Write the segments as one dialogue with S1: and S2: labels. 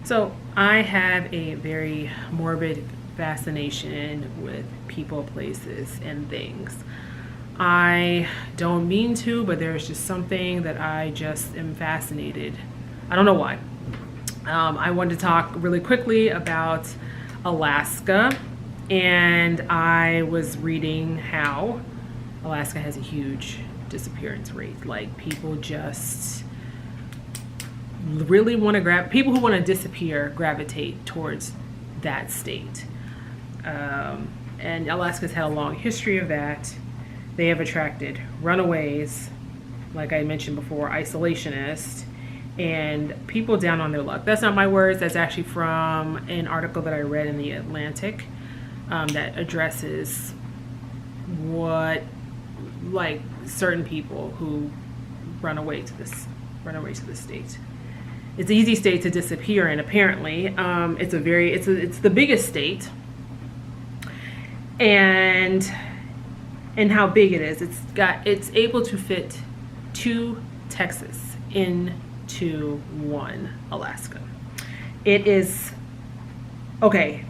S1: So I have a very morbid fascination with people, places, and things. I don't mean to, but there's just something that I just am fascinated. I don't know why. I wanted to talk really quickly about Alaska, and I was reading how Alaska has a huge disappearance rate. Like, people just really want to people who want to disappear gravitate towards that state. And Alaska's had a long history of that. They have attracted runaways, like I mentioned before, isolationists, and people down on their luck. That's not my words. That's actually from an article that I read in the Atlantic that addresses what, like, certain people who run away to the state. It's an easy state to disappear in. Apparently, it's the biggest state, and how big it is. It's able to fit 2 Texas into 1 Alaska. It is okay.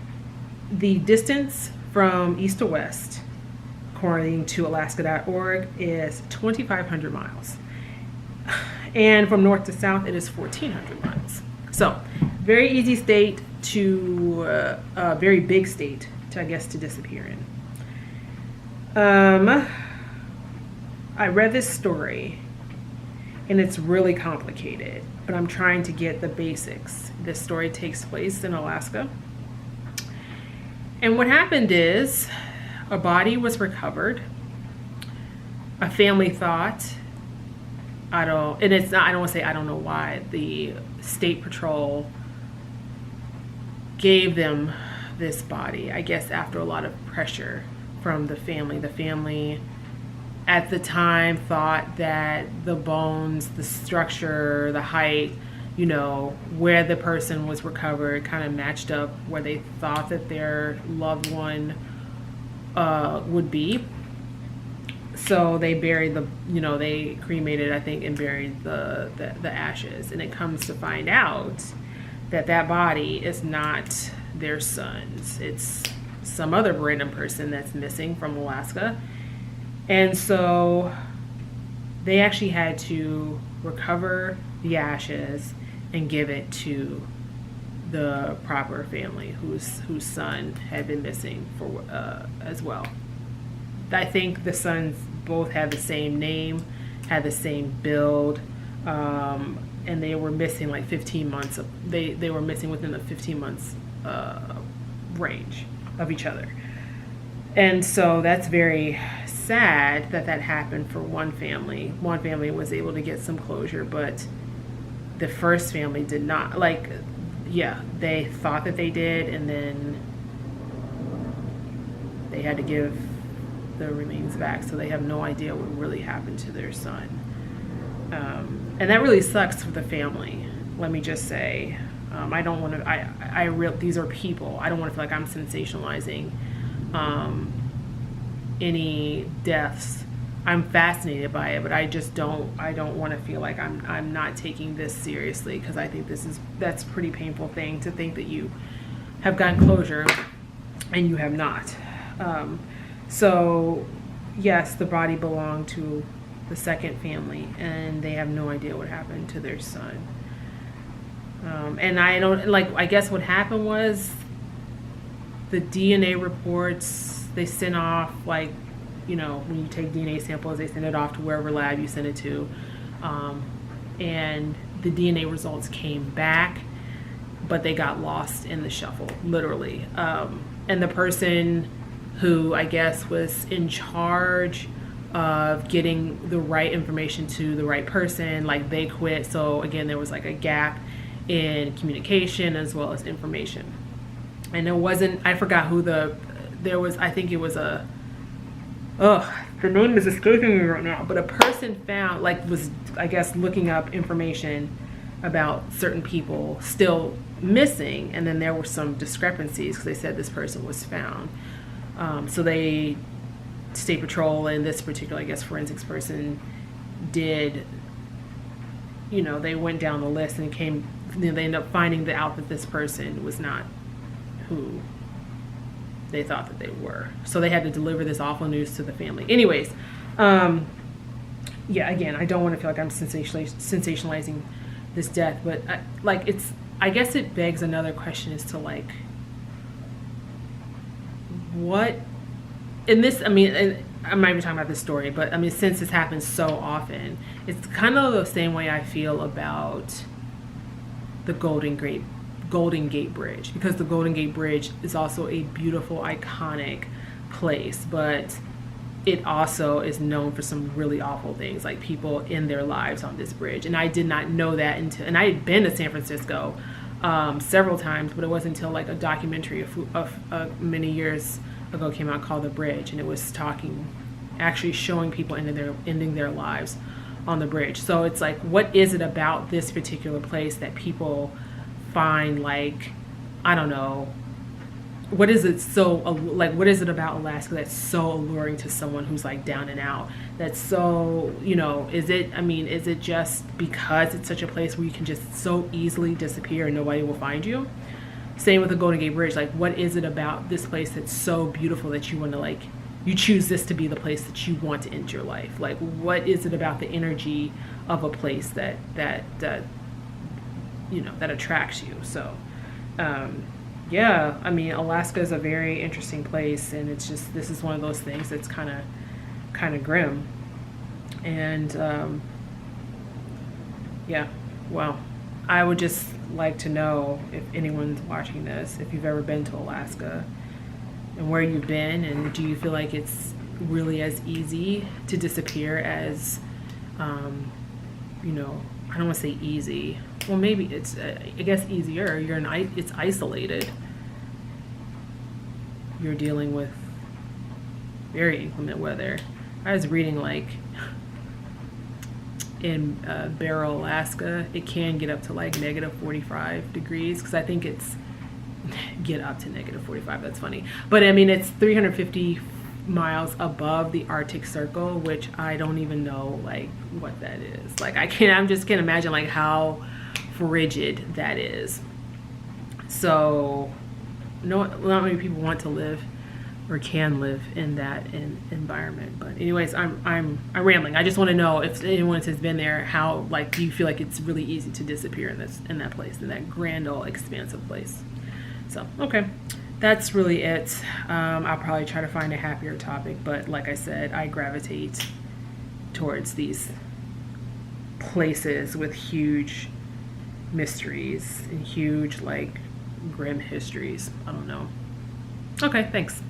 S1: The distance from east to west, according to Alaska.org, is 2,500 miles. And from north to south, it is 1,400 miles. So, very easy state to, a very big state to, I guess, to disappear in. I read this story, and it's really complicated, but I'm trying to get the basics. This story takes place in Alaska. And what happened is, a body was recovered. A family thought, I don't want to say I don't know why, the state patrol gave them this body, I guess after a lot of pressure from the family. The family at the time thought that the bones, the structure, the height, where the person was recovered kind of matched up where they thought that their loved one would be. So they buried they cremated, I think, and buried the ashes. And it comes to find out that that body is not their son's. It's some other random person that's missing from Alaska. And so they actually had to recover the ashes and give it to the proper family whose son had been missing for as well. I think the sons both had the same name, had the same build, and they were missing like 15 months. They were missing within the 15 months range of each other. And so that's very sad that happened for one family. One family was able to get some closure, but the first family did not. They thought that they did, and then they had to give the remains back, so they have no idea what really happened to their son. And that really sucks for the family. Let me just say, I don't want to. These are people. I don't want to feel like I'm sensationalizing any deaths. I'm fascinated by it, but I just don't. I don't want to feel like I'm not taking this seriously, because I think that's a pretty painful thing to think that you have gotten closure and you have not. So yes, the body belonged to the second family, and they have no idea what happened to their son. And I guess what happened was the DNA reports they sent off, when you take DNA samples, they send it off to wherever lab you send it to. And the DNA results came back, but they got lost in the shuffle, literally. And the person who I guess was in charge of getting the right information to the right person, they quit. So again, there was a gap in communication as well as information. And I forgot who I think it was the name is escaping me right now, but a person was, I guess, looking up information about certain people still missing, and then there were some discrepancies because they said this person was found. So State Patrol and this particular, I guess, forensics person did, they went down the list and they end up finding out that this person was not who they thought that they were. So they had to deliver this awful news to the family. Anyways, yeah, again, I don't want to feel like I'm sensationalizing this death, but I guess it begs another question as to like, what, in this, I mean, and I'm not even talking about this story, but I mean, since this happens so often, it's kind of the same way I feel about the Golden Gate Bridge, because the Golden Gate Bridge is also a beautiful, iconic place, but it also is known for some really awful things, like people in their lives on this bridge. And I did not know that until, and I had been to San Francisco several times, but it wasn't until like a documentary of many years ago came out called The Bridge, and it was actually showing people ending their lives on the bridge. So it's like, what is it about this particular place that people find, like, I don't know, what is it about Alaska that's so alluring to someone who's like down and out? That's so, is it just because it's such a place where you can just so easily disappear and nobody will find you? Same with the Golden Gate Bridge. Like, what is it about this place that's so beautiful that you want to, like, you choose this to be the place that you want to end your life? Like, what is it about the energy of a place that attracts you? So, yeah, I mean, Alaska is a very interesting place, and it's just, this is one of those things that's kind of grim. And yeah, well, I would just like to know, if anyone's watching this, if you've ever been to Alaska and where you've been, and do you feel like it's really as easy to disappear as, I don't want to say easy. Well, maybe it's, I guess, easier. It's isolated. You're dealing with very inclement weather. I was reading, like, in Barrow, Alaska, it can get up to like -45 degrees, because I think it's get up to -45. That's funny, but I mean, it's 350 miles above the Arctic Circle, which I don't even know like what that is. Like, I just can't imagine like how frigid that is. So not many people want to live or can live in that environment. But anyways, I'm rambling. I just want to know, if anyone has been there, how, like, do you feel like it's really easy to disappear in that place, in that grand old expansive place? So, okay, that's really it. I'll probably try to find a happier topic, but like I said, I gravitate towards these places with huge mysteries and huge, like, grim histories. I don't know. Okay, thanks.